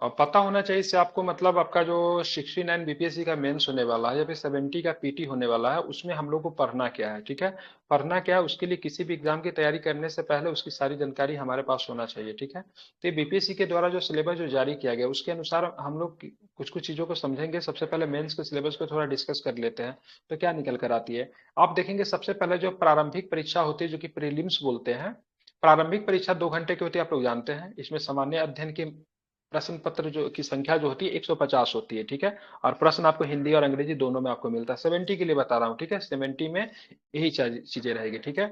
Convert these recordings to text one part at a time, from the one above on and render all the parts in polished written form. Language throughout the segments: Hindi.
और पता होना चाहिए इससे आपको, मतलब आपका जो 69 बीपीएससी का मेंस होने वाला है या फिर 70 का पीटी होने वाला है, उसमें हम लोग को पढ़ना क्या है, ठीक है। पढ़ना क्या है, उसके लिए किसी भी एग्जाम की तैयारी करने से पहले उसकी सारी जानकारी हमारे पास होना चाहिए, ठीक है। तो ये बीपीएससी के द्वारा जो सिलेबस जो जारी किया गया उसके अनुसार हम लोग कुछ कुछ चीजों को समझेंगे। सबसे पहले मेंस के सिलेबस को थोड़ा डिस्कस कर लेते हैं। तो क्या निकल कर आती है, आप देखेंगे सबसे पहले जो प्रारंभिक परीक्षा होती है जो कि प्रीलिम्स बोलते हैं। प्रारंभिक परीक्षा 2 घंटे की होती है, आप लोग जानते हैं। इसमें सामान्य अध्ययन की प्रश्न पत्र जो की संख्या जो होती है 150 होती है, ठीक है। और प्रश्न आपको हिंदी और अंग्रेजी दोनों में आपको मिलता है। 70 के लिए बता रहा हूँ, ठीक है। 70 में यही चीजें रहेगी, ठीक है।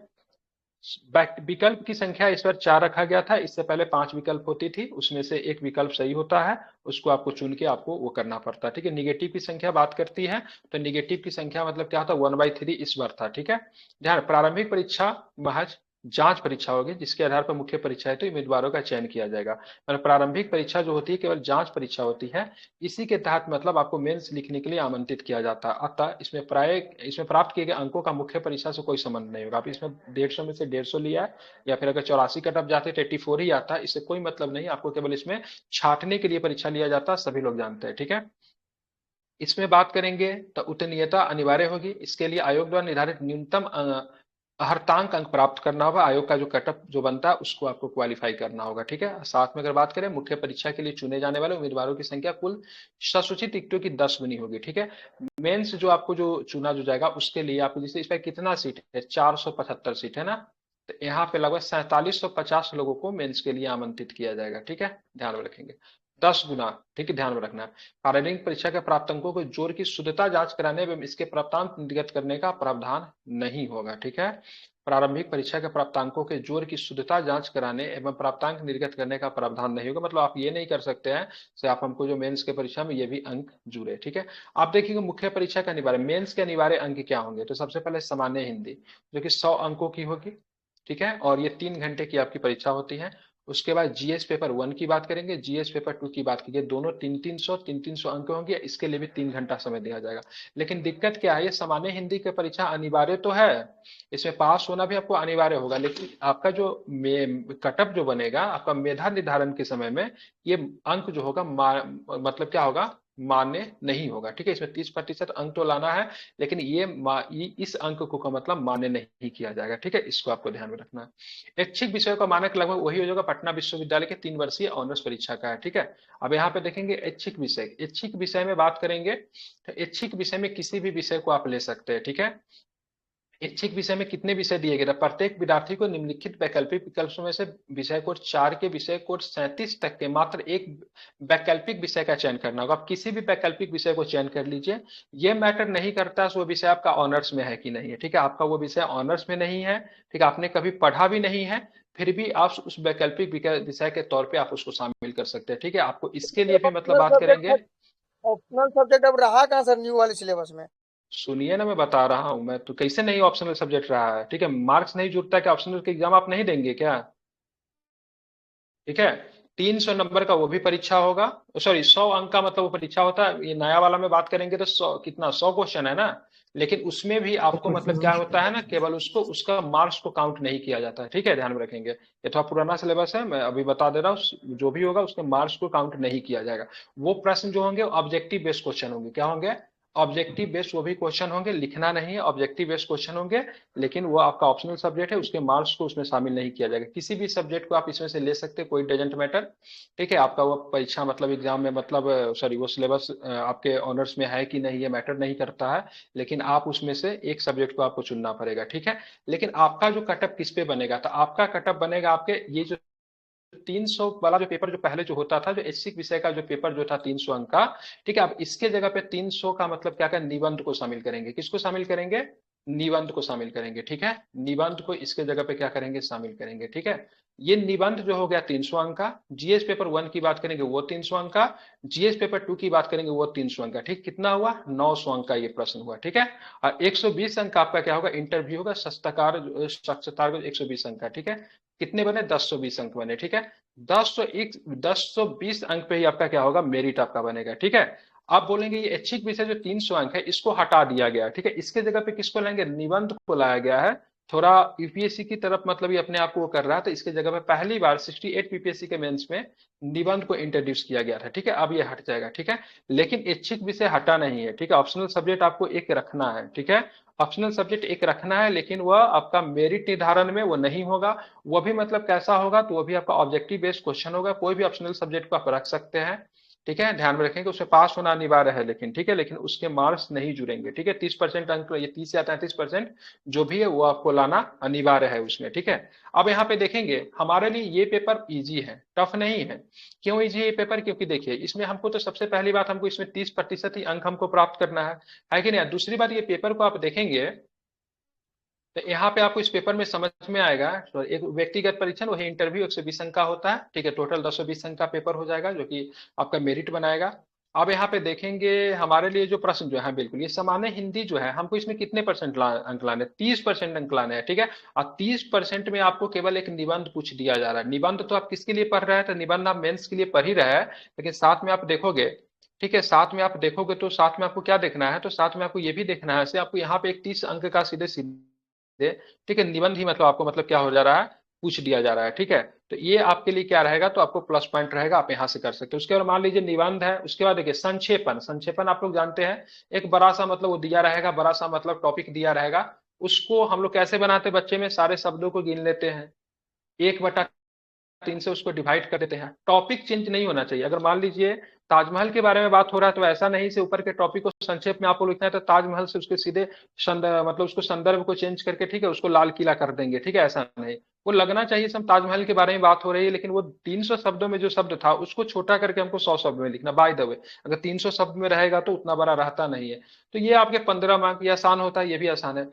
विकल्प की संख्या इस बार 4 रखा गया था, इससे पहले 5 विकल्प होती थी, उसमें से एक विकल्प सही होता है, उसको आपको चुन के आपको वो करना पड़ता है, ठीक है। निगेटिव की संख्या बात करती है, तो निगेटिव की संख्या मतलब क्या होता है, 1/3 इस बार था, ठीक है। ध्यान, प्रारंभिक परीक्षा महज जांच परीक्षा होगी, जिसके आधार पर मुख्य परीक्षा है तो उम्मीदवारों का चयन किया जाएगा। मतलब प्रारंभिक परीक्षा जो होती है केवल जांच परीक्षा होती है। इसी के तहत मतलब आपको मेंस लिखने के लिए आमंत्रित किया जाता है। अतः इसमें प्राप्त किए गए अंकों का मुख्य परीक्षा से कोई संबंध नहीं होगा। आप इसमें 150 में से 150 लिया है, या फिर अगर 84 कट ऑफ जाते तो 84 ही आता है, इससे कोई मतलब नहीं। आपको केवल इसमें छांटने के लिए परीक्षा लिया जाता है, सभी लोग जानते हैं, ठीक है। इसमें बात करेंगे तो उत्तीर्णता अनिवार्य होगी। इसके लिए आयोग द्वारा निर्धारित न्यूनतम अर्हतांक अंक प्राप्त करना होगा। आयोग का जो कटअप जो बनता है उसको आपको क्वालिफाई करना होगा, ठीक है। साथ में अगर बात करें मुख्य परीक्षा के लिए चुने जाने वाले उम्मीदवारों की संख्या कुल ससूचित टिकटों की 10 गुनी होगी, ठीक है। मेंस जो आपको जो चुना जो जाएगा उसके लिए आपको, जैसे इस पर कितना सीट है, 475 सीट है ना। तो यहाँ पे लगभग 4750 लोगों को मेंस के लिए आमंत्रित किया जाएगा, ठीक है। ध्यान में रखेंगे, 10 गुना, ठीक है, ध्यान में रखना है। पारंपरिक परीक्षा के प्राप्तांकों को जोड़ की शुद्धता जांच कराने एवं इसके प्राप्तांक निर्गत करने का प्रावधान नहीं होगा, ठीक है। प्रारंभिक परीक्षा के प्राप्तांकों के जोड़ की शुद्धता जांच कराने एवं प्राप्तांक निर्गत करने का प्रावधान नहीं होगा। मतलब आप ये नहीं कर सकते हैं से आप हमको जो मेंस के परीक्षा में ये भी अंक जुड़े, ठीक है। आप देखिएगा मुख्य परीक्षा के अनिवार्य मेंस के अनिवार्य अंक क्या होंगे। तो सबसे पहले सामान्य हिंदी जो कि 100 अंकों की होगी, ठीक है। और ये 3 घंटे की आपकी परीक्षा होती है। उसके बाद जीएस पेपर 1 की बात करेंगे, जीएस पेपर 2 की बात कीजिए, दोनों 300 अंक होंगे। इसके लिए भी 3 घंटा समय दिया जाएगा। लेकिन दिक्कत क्या है, ये सामान्य हिंदी की परीक्षा अनिवार्य तो है, इसमें पास होना भी आपको अनिवार्य होगा, लेकिन आपका जो कटअप जो बनेगा आपका मेधा निर्धारण के समय में, ये अंक जो होगा मतलब क्या होगा, मान्य नहीं होगा, ठीक है। इसमें 30% अंक तो लाना है, लेकिन इस अंक को का मतलब मान्य नहीं किया जाएगा, ठीक है। इसको आपको ध्यान में रखना है। ऐच्छिक विषयों का मानक लगभग वही हो जाएगा पटना विश्वविद्यालय के 3 वर्षीय ऑनर्स परीक्षा का है, ठीक है। अब यहाँ पे देखेंगे ऐच्छिक विषय में बात करेंगे तो ऐच्छिक विषय में किसी भी विषय को आप ले सकते हैं, ठीक है। इच्छिक विषय में कितने विषय दिए गए थे, प्रत्येक विद्यार्थी को निम्नलिखित वैकल्पिक विकल्पों में से विषय कोड 4 के विषय कोड 37 तक के मात्र एक वैकल्पिक विषय का चयन करना होगा। आप किसी भी वैकल्पिक विषय को चयन कर लीजिए। ये मैटर नहीं करता वो विषय आपका ऑनर्स में है कि नहीं है, ठीक है। आपका वो विषय ऑनर्स में नहीं है, ठीक है, आपने कभी पढ़ा भी नहीं है, फिर भी आप उस वैकल्पिक विषय के तौर पे आप उसको शामिल कर सकते हैं, ठीक है। आपको इसके लिए भी मतलब ऑप्शनल बात करेंगे। सब्जेक्ट ऑप्शनल सब्जेक्ट अब रहा कहाँ सर न्यू वाले सिलेबस में? सुनिए ना, मैं बता रहा हूं, मैं तो कैसे नहीं ऑप्शनल सब्जेक्ट रहा है, ठीक है। मार्क्स नहीं जुड़ता क्या, ऑप्शनल के एग्जाम आप नहीं देंगे क्या, ठीक है। 300 नंबर का वो भी परीक्षा होगा, सॉरी 100 अंक का मतलब वो परीक्षा होता है। ये नया वाला में बात करेंगे तो 100 कितना, 100 क्वेश्चन है ना। लेकिन उसमें भी आपको मतलब क्या होता है ना, केवल उसको उसका मार्क्स को काउंट नहीं किया जाता है, ठीक है। ध्यान में रखेंगे, ये थोड़ा पुराना सिलेबस है, मैं अभी बता दे रहा हूँ। जो भी होगा उसके मार्क्स को काउंट नहीं किया जाएगा। वो प्रश्न जो होंगे ऑब्जेक्टिव बेस्ड क्वेश्चन होंगे, क्या होंगे, ऑब्जेक्टिव बेस्ड वो भी क्वेश्चन होंगे, लिखना नहीं है, ऑब्जेक्टिव बेस्ड क्वेश्चन होंगे। लेकिन वो आपका ऑप्शनल सब्जेक्ट है, उसके मार्क्स को उसमें शामिल नहीं किया जाएगा। किसी भी सब्जेक्ट को आप इसमें से ले सकते हैं, कोई डजेंट मैटर, ठीक है। आपका वो परीक्षा मतलब एग्जाम में मतलब सॉरी वो सिलेबस आपके ऑनर्स में है कि नहीं ये मैटर नहीं करता है। लेकिन आप उसमें से एक सब्जेक्ट को आपको चुनना पड़ेगा, ठीक है। लेकिन आपका जो कटअप किस पे बनेगा, तो आपका कटअप बनेगा आपके ये जो 300 वाला जो पेपर जो पहले जो होता था, जो ऐच्छिक विषय का जो पेपर जो था 300 अंक का, ठीक है। अब इसके जगह पे 300 का मतलब क्या करें, निबंध को शामिल करेंगे। किसको शामिल करेंगे, निबंध को शामिल करेंगे, ठीक है। निबंध को इसके जगह पे क्या करेंगे, शामिल करेंगे, ठीक है। ये निबंध जो हो गया 300 अंक का। जीएस पेपर 1 की बात करेंगे वो 300 अंक का। जीएस पेपर 2 की बात करेंगे वो 300 अंक का, ठीक। कितना हुआ, 900 अंक का ये प्रश्न हुआ, ठीक है। और 120 अंक का आपका क्या होगा, इंटरव्यू होगा, साक्षात्कार 120 अंक का, ठीक है। कितने बने, 1020 अंक बने, ठीक है। 1020 अंक पे ही आपका क्या होगा, मेरिट आपका बनेगा, ठीक है। आप बोलेंगे ये ऐच्छिक विषय जो 300 अंक है इसको हटा दिया गया, ठीक है। इसके जगह पे किसको लाएंगे, निबंध को लाया गया है। थोड़ा यूपीएससी की तरफ मतलब ये अपने आप को वो कर रहा है, तो इसके जगह पे पहली बार 68 पीपीएससी के मेंस में निबंध को इंट्रोड्यूस किया गया था। ठीक है, अब ये हट जाएगा। ठीक है, लेकिन ऐच्छिक विषय हटा नहीं है। ठीक है, ऑप्शनल सब्जेक्ट आपको एक रखना है। ठीक है, ऑप्शनल सब्जेक्ट एक रखना है, लेकिन वह आपका मेरिट निर्धारण में वो नहीं होगा। वो भी मतलब कैसा होगा, तो वो भी आपका ऑब्जेक्टिव बेस्ड क्वेश्चन होगा। कोई भी ऑप्शनल सब्जेक्ट को आप रख सकते हैं। ठीक है, ध्यान में रखेंगे उसमें पास होना अनिवार्य है, लेकिन ठीक है, लेकिन उसके मार्क्स नहीं जुड़ेंगे। ठीक है, 30% अंक, ये 30 या 33% जो भी है वो आपको लाना अनिवार्य है उसमें। ठीक है, अब यहाँ पे देखेंगे हमारे लिए ये पेपर इजी है, टफ नहीं है। क्यों इजी है ये पेपर, क्योंकि देखिए इसमें हमको तो सबसे पहली बात, हमको इसमें 30% ही अंक हमको प्राप्त करना है कि नहीं। दूसरी बात, ये पेपर को आप देखेंगे तो यहाँ पे आपको इस पेपर में समझ में आएगा, तो एक व्यक्तिगत परीक्षण वही इंटरव्यू 120 अंक का होता है। ठीक है, टोटल 220 अंक का पेपर हो जाएगा, जो कि आपका मेरिट बनाएगा। अब यहाँ पे देखेंगे हमारे लिए जो प्रश्न जो है, बिल्कुल ये सामान्य हिंदी जो है, हमको इसमें कितने परसेंट अंक लाने, 30% अंक लाने हैं। ठीक है, और 30% में आपको केवल एक निबंध पूछ दिया जा रहा है। निबंध तो आप किसके लिए पढ़ रहे हैं, तो निबंध आप मेंस के लिए पढ़ ही रहे हैं, लेकिन साथ में आप देखोगे, ठीक है, साथ में आप देखोगे तो साथ में आपको क्या देखना है, तो साथ में आपको ये भी देखना है, आपको यहाँ पे एक 30 अंक का सीधे सीधे, ठीक है, निबंध ही मतलब आपको मतलब क्या हो जा रहा है, पूछ दिया जा रहा है। ठीक है, तो ये आपके लिए क्या रहेगा, तो आपको प्लस पॉइंट रहेगा, आप यहाँ से कर सकते हो। उसके बाद मान लीजिए निबंध है, उसके बाद देखिए संक्षेपण, संक्षेपण आप लोग जानते हैं, एक बड़ा सा मतलब वो दिया रहेगा, बड़ा सा मतलब टॉपिक दिया रहेगा, उसको हम लोग कैसे बनाते हैं, बच्चे में सारे शब्दों को गिन लेते हैं, 1/3 से उसको डिवाइड कर देते हैं। टॉपिक चेंज नहीं होना चाहिए। अगर मान लीजिए ताजमहल के बारे में बात हो रहा है, तो ऐसा नहीं से ऊपर के टॉपिक को संक्षेप में आपको लिखना है, तो ताजमहल से उसके सीधे मतलब उसको संदर्भ को चेंज करके, ठीक है, उसको लाल किला कर देंगे। ठीक है, ऐसा नहीं, वो लगना चाहिए सब ताजमहल के बारे में बात हो रही है, लेकिन वो 300 शब्दों में जो शब्द था उसको छोटा करके हमको 100 शब्द में लिखना। बाय द वे, अगर 300 शब्द में रहेगा तो उतना बड़ा रहता नहीं है। तो ये आपके 15 मार्क, ये आसान होता है, ये भी आसान है।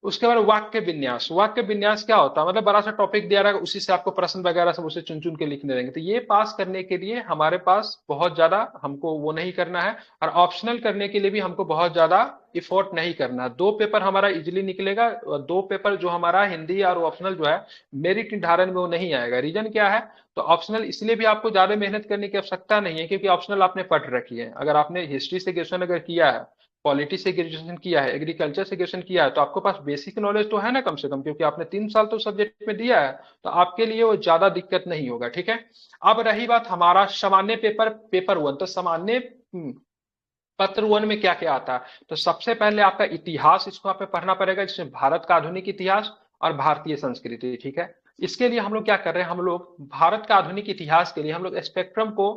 उसके बाद वाक्य विन्यास, वाक्य विन्यास क्या होता है, मतलब बड़ा सा टॉपिक दिया रहेगा, उसी से आपको प्रश्न वगैरह सब उसे चुन चुन के लिखने देंगे। तो ये पास करने के लिए हमारे पास बहुत ज्यादा हमको वो नहीं करना है, और ऑप्शनल करने के लिए भी हमको बहुत ज्यादा इफोर्ट नहीं करना है। 2 पेपर हमारा इजिली निकलेगा, और 2 पेपर जो हमारा हिंदी और ऑप्शनल जो है मेरिट निर्धारण में वो नहीं आएगा। रीजन क्या है, तो ऑप्शनल इसलिए भी आपको ज्यादा मेहनत करने की आवश्यकता नहीं है, क्योंकि ऑप्शनल आपने पढ़ रखी है। अगर आपने हिस्ट्री से ग्रेजुएशन अगर किया है, पॉलिटी से ग्रेजुएशन किया है, एग्रीकल्चर से ग्रेजुएशन किया है, तो आपके पास बेसिक नॉलेज तो है ना कम से कम, क्योंकि आपने 3 साल तो सब्जेक्ट में दिया है, तो आपके लिए वो ज्यादा दिक्कत नहीं होगा। ठीक है, अब रही बात हमारा सामान्य पेपर, पेपर 1, तो सामान्य पत्र 1 में क्या क्या आता है, तो सबसे पहले आपका इतिहास, इसको आपको पढ़ना पड़ेगा, जिसमें भारत का आधुनिक इतिहास और भारतीय संस्कृति। ठीक है, इसके लिए हम लोग क्या कर रहे हैं, हम लोग भारत का आधुनिक इतिहास के लिए हम लोग स्पेक्ट्रम को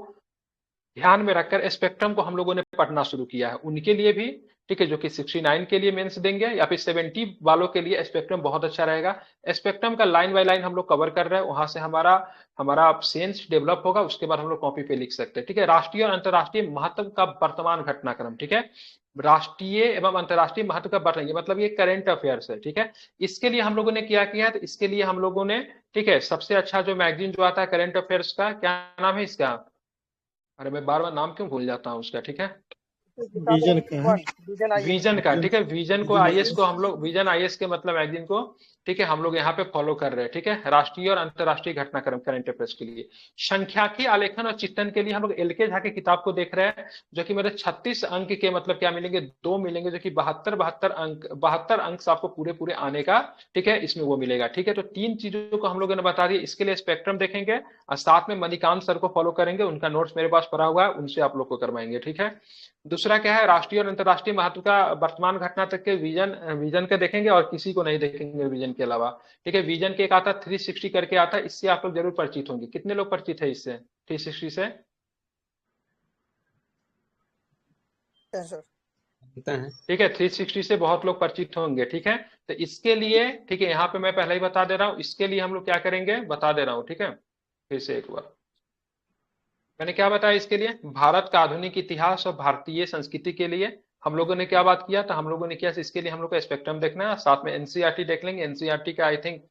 ध्यान में रखकर स्पेक्ट्रम को हम लोगों ने पढ़ना शुरू किया है, उनके लिए भी। ठीक है, जो कि 69 के लिए मेंस देंगे, या फिर 70 वालों के लिए स्पेक्ट्रम बहुत अच्छा रहेगा। स्पेक्ट्रम का लाइन बाय लाइन हम लोग कवर कर रहे हैं, वहां से हमारा हमारा सेंस डेवलप होगा, उसके बाद हम लोग कॉपी पे लिख सकते हैं। ठीक है, राष्ट्रीय और अंतर्राष्ट्रीय महत्व का वर्तमान घटनाक्रम। ठीक है, राष्ट्रीय एवं अंतर्राष्ट्रीय महत्व का बढ़ेंगे, मतलब ये करंट अफेयर्स है। ठीक है, इसके लिए हम लोगों ने क्या किया है, तो इसके लिए हम लोगों ने, ठीक है, सबसे अच्छा जो मैगजीन जो आता है करंट अफेयर्स का, क्या नाम है इसका, अरे मैं बार बार नाम क्यों भूल जाता हूँ उसका। ठीक है, विजन का है, विजन आईएएस। विजन का। ठीक है, विजन को, आईएएस को हम लोग, विजन आईएएस के मतलब मैगजीन को, ठीक है, हम लोग यहाँ पे फॉलो कर रहे हैं। ठीक है, राष्ट्रीय और अंतर्राष्ट्रीय घटनाक्रम करंट अफेयर्स के लिए। संख्याकी आलेखन और चित्रण के लिए हम लोग एलके झा की किताब को देख रहे हैं, जो कि मेरे 36 अंक के मतलब क्या मिलेंगे, 2 मिलेंगे, जो कि 72 अंक से आपको पूरे पूरे आने का, ठीक है, इसमें वो मिलेगा। ठीक है, तो 3 चीजों को हम लोगों ने बता दिया। इसके लिए स्पेक्ट्रम देखेंगे, और साथ में मणिकांत सर को फॉलो करेंगे, उनका नोट्स मेरे पास पड़ा हुआ है, उनसे आप लोग को करवाएंगे। ठीक है, दूसरा क्या है, राष्ट्रीय और अंतर्राष्ट्रीय महत्व का वर्तमान घटना तक के विजन, विजन का देखेंगे, और किसी को नहीं देखेंगे विजन के अलावा। ठीक है, विजन के एक आता 360 करके आता है, इससे आप लोग जरूर परिचित होंगे। कितने लोग परिचित है इससे, 360 से? सर ठीक है, 360 से बहुत लोग परिचित होंगे। ठीक है, तो इसके लिए, ठीक है, यहाँ पे मैं पहले ही बता दे रहा हूँ, इसके लिए हम लोग क्या करेंगे बता दे रहा हूँ। ठीक है, फिर से एक बार मैंने क्या बताया, इसके लिए भारत का आधुनिक इतिहास और भारतीय संस्कृति के लिए हम लोगों ने क्या बात किया, तो हम लोगों ने किया, इसके लिए हम लोग को स्पेक्ट्रम देखना है, साथ में एनसीईआरटी देख लेंगे। एनसीईआरटी का आई थिंक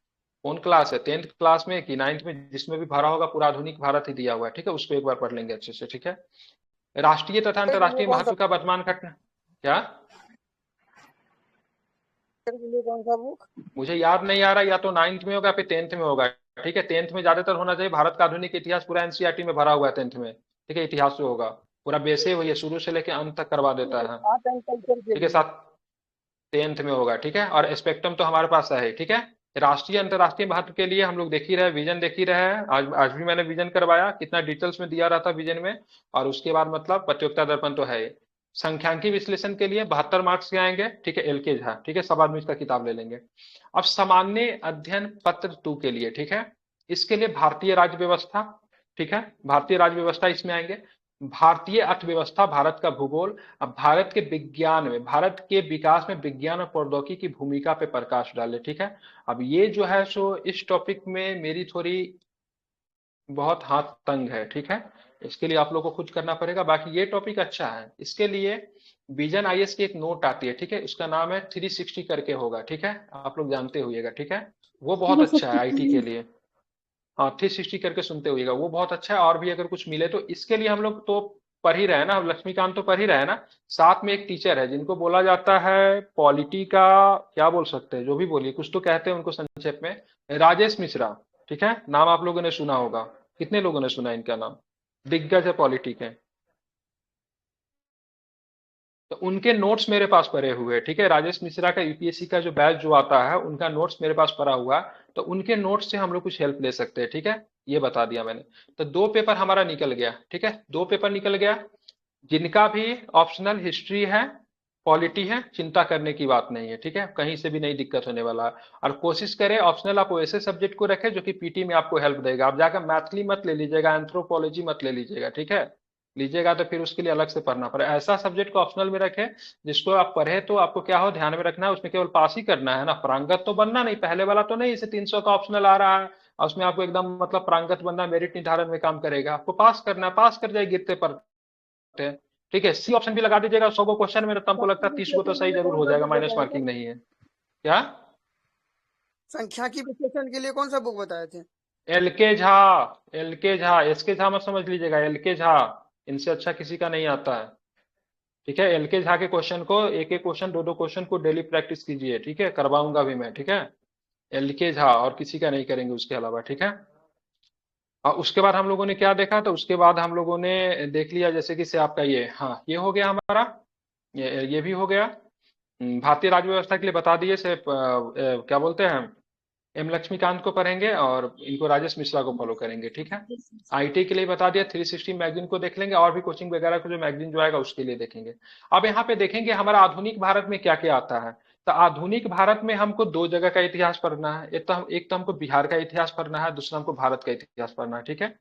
कौन क्लास है, 10th क्लास में कि 9th में, जिसमें भी भरा होगा पूरा आधुनिक भारत ही दिया हुआ है। ठीक है, उसको एक बार पढ़ लेंगे अच्छे से। ठीक है, राष्ट्रीय तथा ये अंतर्राष्ट्रीय कौन सा, महत्व का वर्तमान घटना क्या, ये कौन सा बुक? मुझे याद नहीं आ रहा, या तो 9th में होगा, फिर 10th में होगा। ठीक है, 10th में ज्यादातर होना चाहिए, भारत का आधुनिक इतिहास पूरा एनसीईआरटी में भरा हुआ है 10th में। ठीक है, इतिहास जो होगा पूरा बेसे हुई है, शुरू से लेकर अंत तक करवा देता है। आर्ट एंड कल्चर के ठीक है, लिए। साथ 10th में होगा, ठीक है। और स्पेक्ट्रम तो हमारे पास है, ठीक है। राष्ट्रीय अंतर्राष्ट्रीय महत्व के लिए हम लोग देख ही रहे, विजन देख ही रहे हैं। आज भी मैंने विजन करवाया, कितना डिटेल्स में दिया रहता विजन में। और उसके बाद मतलब प्रतियोगिता दर्पण तो है ही। संख्यांकी विश्लेषण के लिए 72 मार्क्स के आएंगे, ठीक है, एलके झा, ठीक है, सब आदमी इसका किताब ले लेंगे। अब सामान्य अध्ययन पत्र 2 के लिए, ठीक है, इसके लिए भारतीय राज्य व्यवस्था, ठीक है, भारतीय राज्य व्यवस्था इसमें आएंगे। भारतीय अर्थव्यवस्था, भारत का भूगोल। अब भारत के विज्ञान में, भारत के विकास में विज्ञान और प्रौद्योगिकी की भूमिका पे प्रकाश डाले, ठीक है। अब ये जो है सो इस टॉपिक में मेरी थोड़ी बहुत हाथ तंग है, ठीक है। इसके लिए आप लोगों को खुद करना पड़ेगा। बाकी ये टॉपिक अच्छा है। इसके लिए विजन आईएएस की एक नोट आती है, ठीक है, उसका नाम है 360 करके होगा, ठीक है, आप लोग जानते होइएगा, ठीक है। वो बहुत अच्छा है आईटी के लिए। हाँ, 360 करके सुनते होइएगा, वो बहुत अच्छा है। और भी अगर कुछ मिले तो इसके लिए हम लोग तो पढ़ ही रहे हैं ना, लक्ष्मीकांत तो पढ़ ही रहे हैं ना। साथ में एक टीचर है जिनको बोला जाता है पॉलिटी का, क्या बोल सकते हैं, जो भी बोलिए, कुछ तो कहते हैं उनको संक्षेप में, राजेश मिश्रा, ठीक है। नाम आप लोगों ने सुना होगा, कितने लोगों ने सुना इनका नाम? दिग्गज है पॉलिटी के। तो उनके नोट्स मेरे पास पड़े हुए हैं, ठीक है। राजेश मिश्रा का यूपीएससी का जो बैच जो आता है उनका नोट्स मेरे पास पड़ा हुआ है। तो उनके नोट्स से हम लोग कुछ हेल्प ले सकते हैं, ठीक है। ये बता दिया मैंने। तो 2 पेपर हमारा निकल गया, ठीक है, 2 पेपर निकल गया। जिनका भी ऑप्शनल हिस्ट्री है, पॉलिटी है, चिंता करने की बात नहीं है, ठीक है, कहीं से भी नहीं दिक्कत होने वाला है। और कोशिश करें ऑप्शनल आप वैसे सब्जेक्ट को रखें जो कि पीटी में आपको हेल्प देगा। आप जाकर मैथली मत ले लीजिएगा, एंथ्रोपोलॉजी मत ले लीजिएगा, ठीक है। लीजिएगा तो फिर उसके लिए अलग से पढ़ना पड़े। ऐसा सब्जेक्ट को ऑप्शनल में रखें जिसको आप पढ़े तो आपको क्या हो, ध्यान में रखना है, उसमें केवल पास ही करना है ना, प्रांगत तो बनना नहीं। पहले वाला तो नहीं, इसे 300 का ऑप्शनल आ रहा है और उसमें आपको एकदम मतलब प्रांगत बनना, मेरिट निर्धारण में काम करेगा। आपको पास करना है, पास कर जाए गिरते पड़ते हैं, ठीक है। सी ऑप्शन भी लगा दीजिएगा। 100 को क्वेश्चन में तो हमको लगता है 30 को तो विश्लेषण के सही लिए जरूर कौन हो सा जाएगा, बुक माइनस बताए थे? मार्किंग नहीं है क्या। संख्या की विश्लेषण के लिए कौन सा बुक बताए थे? L K Jha, L K Jha, S K Jha मत समझ लीजिएगा, एलके झा, इनसे अच्छा किसी का नहीं आता है, ठीक है। एलके झा के क्वेश्चन को, एक एक क्वेश्चन, दो दो क्वेश्चन को डेली प्रैक्टिस कीजिए, ठीक है, करवाऊंगा भी मैं, ठीक है। एलके झा और किसी का नहीं करेंगे उसके अलावा, ठीक है। और उसके बाद हम लोगों ने क्या देखा, तो उसके बाद हम लोगों ने देख लिया जैसे कि से आपका ये, हाँ, ये हो गया हमारा, ये भी हो गया। भारतीय राज्य व्यवस्था के लिए बता दिए से क्या बोलते हैं, एम लक्ष्मीकांत को पढ़ेंगे और इनको राजेश मिश्रा को फॉलो करेंगे, ठीक है। आईटी के लिए बता दिया, 360 मैगजीन को देख लेंगे और भी कोचिंग वगैरह को जो मैगजीन जो आएगा उसके लिए देखेंगे। अब यहाँ पे देखेंगे हमारा आधुनिक भारत में क्या क्या आता है। तो आधुनिक भारत में हमको 2 जगह का इतिहास पढ़ना है। एक तो हमको बिहार का इतिहास पढ़ना है, दूसरा हमको भारत का इतिहास पढ़ना है, ठीक है।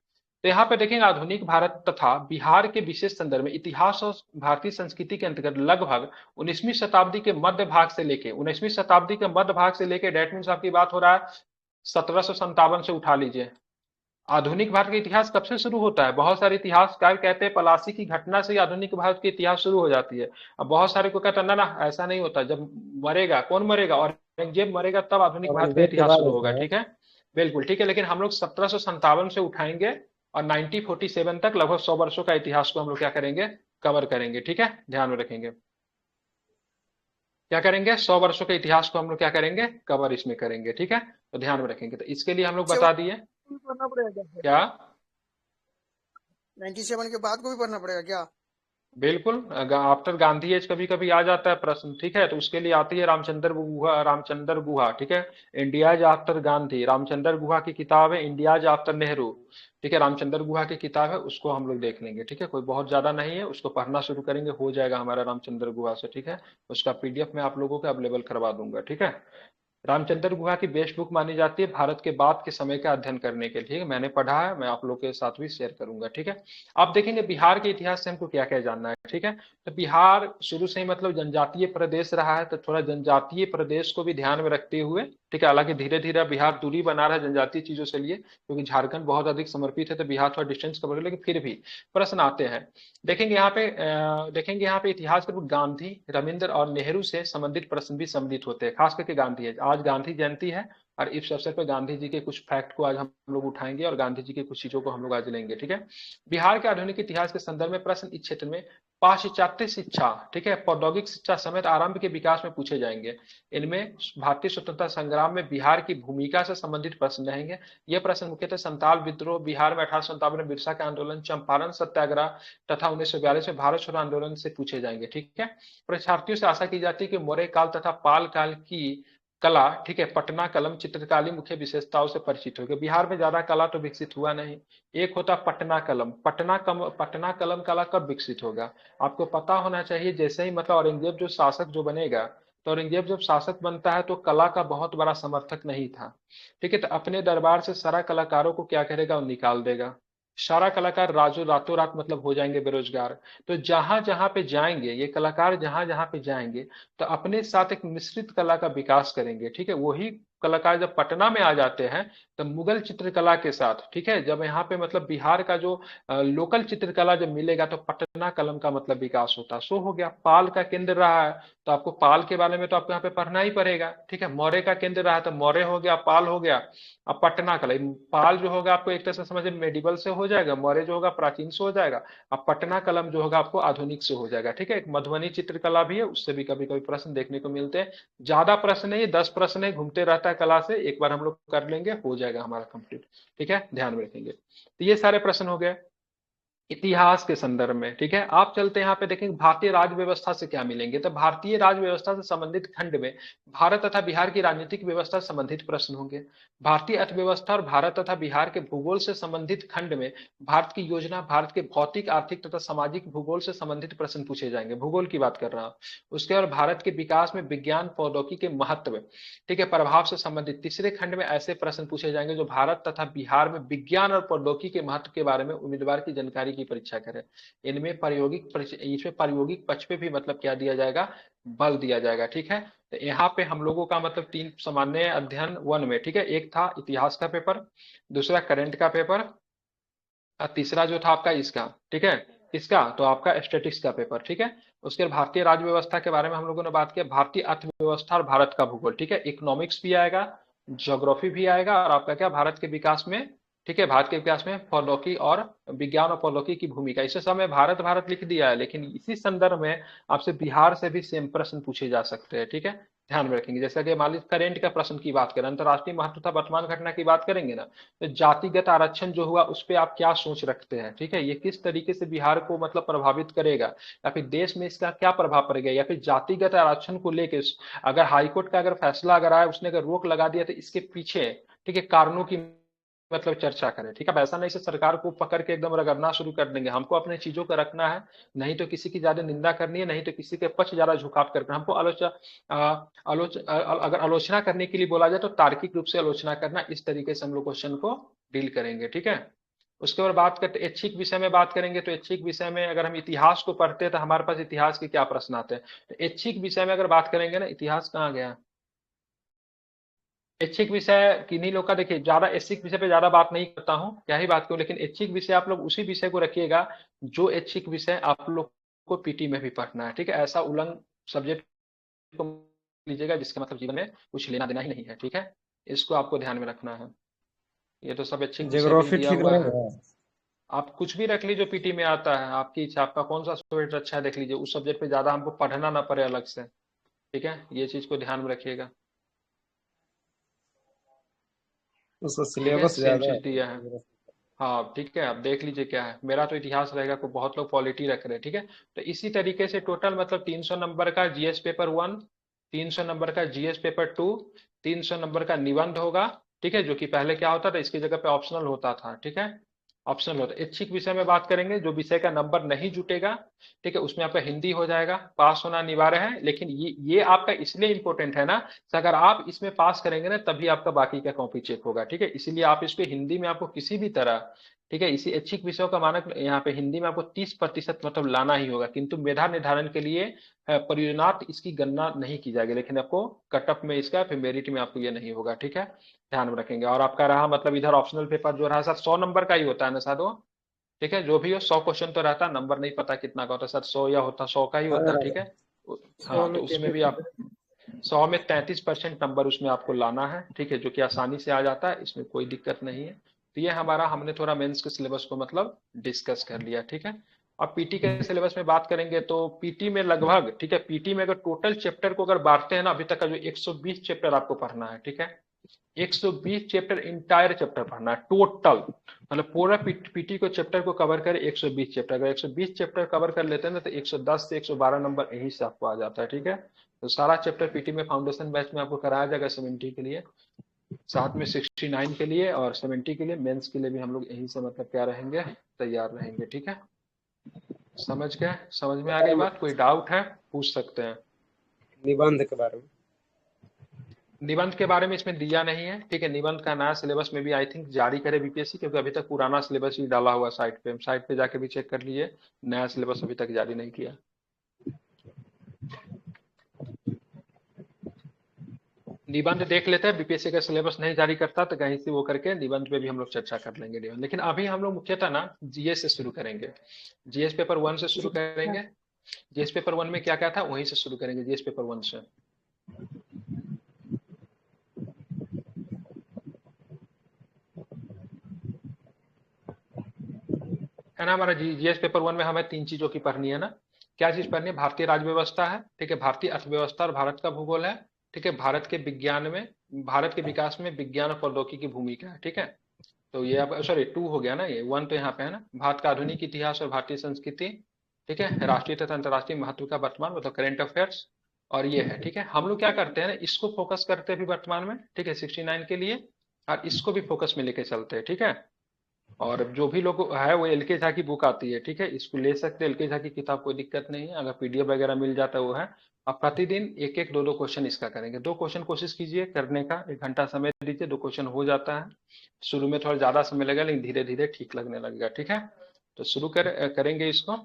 तो यहाँ पे देखेंगे आधुनिक भारत तथा बिहार के विशेष संदर्भ में इतिहास और भारतीय संस्कृति के अंतर्गत लगभग 19वीं शताब्दी के मध्य भाग से लेके 19वीं शताब्दी के मध्य भाग से लेके, डेट मीन्स आपकी बात हो रहा है 1757 से उठा लीजिए। आधुनिक भारत का इतिहास कब से शुरू होता है? बहुत सारे इतिहासकार कहते हैं पलासी की घटना से ही आधुनिक भारत की इतिहास शुरू हो जाती है। अब बहुत सारे को कहता है ना ना ऐसा नहीं होता, जब मरेगा, कौन मरेगा, औरंगजेब मरेगा तब आधुनिक भारत का औरंगजेब के इतिहास बाद शुरू होगा, होता है। ठीक है। बिल्कुल ठीक है, लेकिन हम लोग 1757 से उठाएंगे और 1947 तक लगभग 100 वर्षों का इतिहास को हम लोग क्या करेंगे, कवर करेंगे, ठीक है, ध्यान में रखेंगे। क्या करेंगे, 100 वर्षों के इतिहास को हम लोग क्या करेंगे, कवर इसमें करेंगे, ठीक है। तो ध्यान में रखेंगे। तो इसके लिए हम लोग बता दिए 97 पढ़ना पड़ेगा क्या सर? क्या। 97 के बाद को भी पढ़ना पड़ेगा क्या? बिल्कुल, आफ्टर गांधी एज कभी कभी आ जाता है प्रश्न, ठीक है। तो उसके लिए आती है रामचंद्र गुहा, रामचंद्र गुहा, ठीक है। इंडियाज आफ्टर गांधी, रामचंद्र गुहा की किताब है इंडियाज आफ्टर नेहरू, ठीक है। रामचंद्र गुहा की किताब है, उसको हम लोग देख लेंगे, ठीक है। कोई बहुत ज्यादा नहीं है, उसको पढ़ना शुरू करेंगे, हो जाएगा हमारा रामचंद्र गुहा से, ठीक है। उसका पीडीएफ मैं आप लोगों को अवेलेबल करवा दूंगा, ठीक है। रामचंद्र गुहा की बेस्ट बुक मानी जाती है भारत के बाद के समय का अध्ययन करने के लिए, ठीक है। मैंने पढ़ा है, मैं आप लोग के साथ भी शेयर करूंगा, ठीक है। आप देखेंगे बिहार के इतिहास से हमको क्या क्या जानना है, ठीक है। तो बिहार शुरू से ही मतलब जनजातीय प्रदेश रहा है, तो थोड़ा जनजातीय प्रदेश को भी ध्यान में रखते हुए, ठीक है। हालांकि धीरे धीरे बिहार दूरी बना रहा है जनजातीय चीजों से लिए, क्योंकि झारखंड बहुत अधिक समर्पित है, तो बिहार थोड़ा डिस्टेंस कवर, लेकिन फिर भी प्रश्न आते हैं। देखेंगे यहाँ पे इतिहास के गांधी, रविंद्र और नेहरू से संबंधित प्रश्न भी सम्मिलित होते हैं, खास करके गांधी है। आज गांधी जयंती है और इस अवसर पर गांधी जी के कुछ फैक्ट को आज हम लोग उठाएंगे और गांधी जी की कुछ चीजों को हम लोग आज लेंगे, ठीक है। बिहार के आधुनिक इतिहास के संदर्भ में प्रश्न इस क्षेत्र में पाश्चात्य शिक्षा, ठीक है, प्रौद्योगिक शिक्षा समेत आरंभ के विकास में पूछे जाएंगे। इनमें भारतीय स्वतंत्रता संग्राम में बिहार की भूमिका से संबंधित प्रश्न रहेंगे। ये प्रश्न मुख्यतः संताल विद्रोह, बिहार में 1857 में बिरसा के आंदोलन, चंपारण सत्याग्रह तथा 1942 में भारत छोड़ो आंदोलन से पूछे जाएंगे। ठीक है, परीक्षार्थियों से आशा की जाती है कि मौर्य काल तथा पाल काल की कला, ठीक है, पटना कलम चित्रकारी मुख्य विशेषताओं से परिचित होगी। बिहार में ज्यादा कला तो विकसित हुआ नहीं। एक होता पटना कलम, पटना कलम कला कब विकसित होगा, आपको पता होना चाहिए। जैसे ही मतलब औरंगजेब जो शासक जो बनेगा, तो औरंगजेब जब शासक बनता है तो कला का बहुत बड़ा समर्थक नहीं था। ठीक है, तो अपने दरबार से सारा कलाकारों को क्या करेगा, वो निकाल देगा। सारा कलाकार रातों रात मतलब हो जाएंगे बेरोजगार। तो जहां जहां पे जाएंगे ये कलाकार, जहां जहां पे जाएंगे तो अपने साथ एक मिश्रित कला का विकास करेंगे। ठीक है, वही कलाकार जब पटना में आ जाते हैं तो मुगल चित्रकला के साथ, ठीक है, जब यहाँ पे मतलब बिहार का जो लोकल चित्रकला जब मिलेगा तो पटना कलम का मतलब विकास होता। सो हो गया, पाल का केंद्र रहा है तो आपको पाल के बारे में तो आपको यहाँ पे पढ़ना ही पड़ेगा। ठीक है, मौर्य का केंद्र रहा तो मौर्य हो गया, पाल हो गया। अब पटना कलम, पाल जो होगा आपको एक तरह से समझे मेडिवल से हो जाएगा, मौर्य जो होगा प्राचीन से हो जाएगा। अब पटना कलम जो होगा आपको आधुनिक से हो जाएगा। ठीक है, एक मधुबनी चित्रकला भी है, उससे भी कभी कभी प्रश्न देखने को मिलते हैं। ज्यादा प्रश्न नहीं, 10 प्रश्न है, घूमते रहता है कला से, एक बार हम लोग कर लेंगे, हो जाएगा हमारा कंप्लीट। ठीक है, ध्यान में रखेंगे। तो ये सारे प्रश्न हो गए इतिहास के संदर्भ में। ठीक है, आप चलते हैं यहाँ पे देखेंगे भारतीय राज्य व्यवस्था से क्या मिलेंगे। तो भारतीय राज्य व्यवस्था से संबंधित खंड में भारत तथा बिहार की राजनीतिक व्यवस्था से संबंधित प्रश्न होंगे। भारतीय अर्थव्यवस्था और भारत तथा बिहार के भूगोल से संबंधित खंड में भारत की योजना, भारत के भौतिक, आर्थिक तथा सामाजिक भूगोल से संबंधित प्रश्न पूछे जाएंगे। भूगोल की बात कर रहा हूँ। उसके बाद भारत के विकास में विज्ञान प्रौद्योगिकी के महत्व, ठीक है, प्रभाव से संबंधित तीसरे खंड में ऐसे प्रश्न पूछे जाएंगे जो भारत तथा बिहार में विज्ञान और प्रौद्योगिकी के महत्व के बारे में उम्मीदवार की जानकारी की परीक्षा करें। इनमें प्रायोगिक पक्ष पे भी मतलब क्या दिया जाएगा, बल दिया जाएगा। ठीक है, तो यहाँ पे हम लोगों का मतलब 3 सामान्य अध्ययन 1 में, ठीक है, एक था इतिहास का पेपर, दूसरा करंट का पेपर, और तीसरा जो था आपका इसका, ठीक है, इसका तो आपका स्टेटिक्स का पेपर। ठीक है, उसके बाद भारतीय राज्य व्यवस्था के बारे में हम लोगों ने बात किया, भारतीय अर्थव्यवस्था और भारत का भूगोल। ठीक है, इकोनॉमिक्स भी आएगा, ज्योग्राफी भी आएगा, और आपका क्या भारत के विकास में, ठीक है, भारत के विकास में प्रौद्योगिकी और विज्ञान और प्रौद्योगिकी की भूमिका। इसे समय भारत भारत लिख दिया है, लेकिन इसी संदर्भ में आपसे बिहार से भी सेम प्रश्न पूछे जा सकते हैं। ठीक है, ध्यान में रखेंगे। जैसा कि मान लीजिए करेंट का प्रश्न की बात करें, अंतर्राष्ट्रीय महत्व तथा वर्तमान घटना की बात करेंगे ना, तो जातिगत आरक्षण जो हुआ उस पर आप क्या सोच रखते हैं। ठीक है, ये किस तरीके से बिहार को मतलब प्रभावित करेगा, या फिर देश में इसका क्या प्रभाव पड़ेगा, या फिर जातिगत आरक्षण को लेकर अगर हाईकोर्ट का अगर फैसला अगर आया, उसने अगर रोक लगा दिया, तो इसके पीछे, ठीक है, कारणों की मतलब चर्चा करें। ठीक है, ऐसा नहीं से सरकार को पकड़ के एकदम रगड़ना शुरू कर देंगे। हमको अपने चीजों को रखना है, नहीं तो किसी की ज्यादा निंदा करनी है, नहीं तो किसी के पक्ष ज्यादा झुकाव करना। हमको अगर आलोचना करने के लिए बोला जाए तो तार्किक रूप से आलोचना करना, इस तरीके से हम लोग क्वेश्चन को डील करेंगे। ठीक है, उसके बाद बात करते ऐच्छिक विषय में बात करेंगे। तो ऐच्छिक विषय में अगर हम इतिहास को पढ़ते हैं तो हमारे पास इतिहास के क्या प्रश्न आते हैं। तो ऐच्छिक विषय में अगर बात करेंगे ना, इतिहास कहाँ गया, ऐच्छिक विषय किन्हीं लोग का, देखिए ज्यादा ऐच्छिक विषय पे ज्यादा बात नहीं करता हूँ, क्या ही बात करूँ, लेकिन ऐच्छिक विषय आप लोग उसी विषय को रखिएगा जो ऐच्छिक विषय आप लोग को पीटी में भी पढ़ना है। ठीक है, ऐसा उलंग सब्जेक्ट को लीजिएगा जिसका मतलब जीवन में कुछ लेना देना ही नहीं है। ठीक है, इसको आपको ध्यान में रखना है। ये तो सब ऐच्छिक विषय भी ज्योग्राफी दिया ठीक हुआ है। रहेगा। आप कुछ भी रख लीजिए, पीटी में आता है, आपकी इच्छा, आपका कौन सा सब्जेक्ट अच्छा है देख लीजिए, उस सब्जेक्ट पे ज्यादा हमको पढ़ना ना पड़े अलग से। ठीक है, ये चीज को ध्यान में रखिएगा। उसका ठीक है, सिलेबस सेम ज्यादा चीज दिया है। है। हाँ ठीक है, आप देख लीजिए क्या है। मेरा तो इतिहास रहेगा, को बहुत लोग पॉलिटी रख रहे हैं। ठीक है, तो इसी तरीके से टोटल मतलब 300 नंबर का जीएस पेपर 1, 300 नंबर का जीएस पेपर 2, 300 नंबर का निबंध होगा। ठीक है, जो कि पहले क्या होता था, इसकी जगह पे ऑप्शनल होता था। ठीक है, ऑप्शनल होता है। ऐच्छिक विषय में बात करेंगे, जो विषय का नंबर नहीं जुटेगा, ठीक है, उसमें आपका हिंदी हो जाएगा, पास होना अनिवार्य है। लेकिन ये आपका इसलिए इंपॉर्टेंट है ना, तो अगर आप इसमें पास करेंगे ना तभी आपका बाकी का कॉपी चेक होगा। ठीक है, इसीलिए आप इसको हिंदी में आपको किसी भी तरह, ठीक है, इसी ऐच्छिक विषयों का मानक यहाँ पे हिंदी में आपको 30% मतलब लाना ही होगा। किंतु मेधा निर्धारण के लिए परियोजनार्थ इसकी गणना नहीं की जाएगी, लेकिन आपको कटअप में इसका, फिर मेरिट में आपको ये नहीं होगा। ठीक है, ध्यान में रखेंगे। और आपका रहा मतलब इधर ऑप्शनल पेपर जो रहा सर 100 नंबर का ही होता है ना साधु। ठीक है, जो भी हो 100 क्वेश्चन तो रहता है, नंबर नहीं पता कितना का होता है सर, 100 या होता 100 का ही होता है। ठीक है, हाँ, तो उसमें भी आप 100 में 33% नंबर उसमें आपको लाना है। ठीक है, जो कि आसानी से आ जाता है, इसमें कोई दिक्कत नहीं है। तो ये हमारा, हमने थोड़ा मेंस के सिलेबस को मतलब डिस्कस कर लिया। ठीक है, अब पीटी के सिलेबस में बात करेंगे तो पीटी में लगभग, ठीक है, पीटी में अगर टोटल चैप्टर को अगर बांटते हैं ना, अभी तक का जो 120 चैप्टर आपको पढ़ना है, ठीक है, 120 चैप्टर, इंटायर चैप्टर पढ़ना है टोटल, मतलब पूरा पीटी को चैप्टर को कवर करे 120 चैप्टर। अगर 120 चैप्टर कवर कर लेते हैं ना तो 110 से 112 नंबर यही से आपको आ जाता है, ठीक है। तो सारा चैप्टर पीटी में फाउंडेशन बैच में आपको कराया जाएगा 70 के लिए, साथ में 69 के लिए और 70 के लिए। मेंस के लिए भी हम लोग यहीं से मतलब क्या रहेंगे, तैयार रहेंगे, ठीक है। समझ गए, समझ में आ गई बात? कोई डाउट है पूछ सकते हैं। निबंध के बारे में, निबंध के बारे में इसमें दिया नहीं है, ठीक है। निबंध का नया सिलेबस में भी आई थिंक जारी करे बीपीएससी, क्योंकि अभी तक पुराना सिलेबस ही डाला हुआ साइट पे जाके भी चेक कर लीजिए, नया सिलेबस अभी तक जारी नहीं किया। निबंध देख लेते हैं, बीपीएससी का सिलेबस नहीं जारी करता तो कहीं से वो करके निबंध पे भी हम लोग चर्चा कर लेंगे निबंध। लेकिन अभी हम लोग मुख्यतः ना जीएस से शुरू करेंगे, जीएस पेपर 1 से शुरू करेंगे। जीएस पेपर 1 में क्या क्या था वहीं से शुरू करेंगे, जीएस पेपर 1 से। है ना, हमारा जीएस पेपर 1 में हमें 3 चीजों की पढ़नी है ना। क्या चीज पढ़नी है? भारतीय राज्य व्यवस्था है, ठीक है, भारतीय अर्थव्यवस्था और भारत का भूगोल है, ठीक है, भारत के विज्ञान में, भारत के विकास में विज्ञान और प्रौद्योगिकी की भूमिका है, ठीक है। तो ये अब सॉरी 2 हो गया ना, ये 1 तो यहाँ पे है ना, भारत का आधुनिक इतिहास और भारतीय संस्कृति, ठीक है, राष्ट्रीय तथा अंतर्राष्ट्रीय महत्व का वर्तमान मतलब करेंट अफेयर्स, और ये है, ठीक है। हम लोग क्या करते हैं ना, इसको फोकस करते हैं भी वर्तमान में, ठीक है, 69 के लिए, और इसको भी फोकस में लेके चलते हैं, ठीक है। और जो भी लोग है वो एलके झा की बुक आती है, ठीक है, इसको ले सकते हैं, एलके झा की किताब, कोई दिक्कत नहीं है, अगर पीडीएफ वगैरह मिल जाता है वो है। आप प्रतिदिन एक एक दो दो क्वेश्चन इसका करेंगे, 2 क्वेश्चन कोशिश कीजिए करने का, 1 घंटा समय दीजिए, 2 क्वेश्चन हो जाता है। शुरू में थोड़ा ज्यादा समय लगेगा लेकिन धीरे धीरे ठीक लगने लगेगा, ठीक है। तो शुरू करेंगे इसको,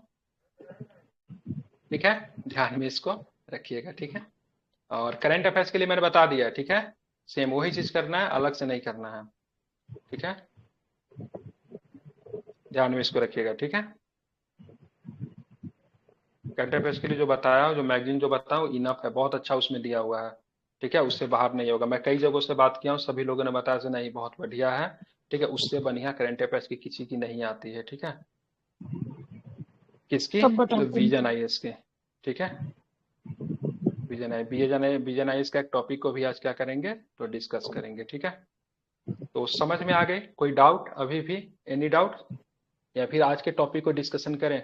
ठीक है, ध्यान में इसको रखिएगा, ठीक है। और करंट अफेयर्स के लिए मैंने बता दिया, ठीक है, सेम वही चीज करना है, अलग से नहीं करना है, ठीक है, ध्यान में इसको रखिएगा, ठीक है। करंट अफेयर्स के लिए जो बताया, जो मैगजीन जो बताया वो इनफ है, बहुत अच्छा उसमें दिया हुआ है, ठीक है, उससे बाहर नहीं होगा। मैं कई जगहों से बात किया हूँ, सभी लोगों ने बताया से नहीं बहुत बढ़िया है, ठीक है, उससे बढ़िया करंट अफेयर्स की किसी की नहीं आती है, ठीक है। किसकी? सब बताते हैं। विजन आईएएस की, ठीक है, विजन आईएएस का एक टॉपिक को भी आज क्या करेंगे तो डिस्कस करेंगे, ठीक है। तो समझ में आ गई? कोई डाउट अभी भी? Any doubt? या फिर आज के टॉपिक को डिस्कशन करें?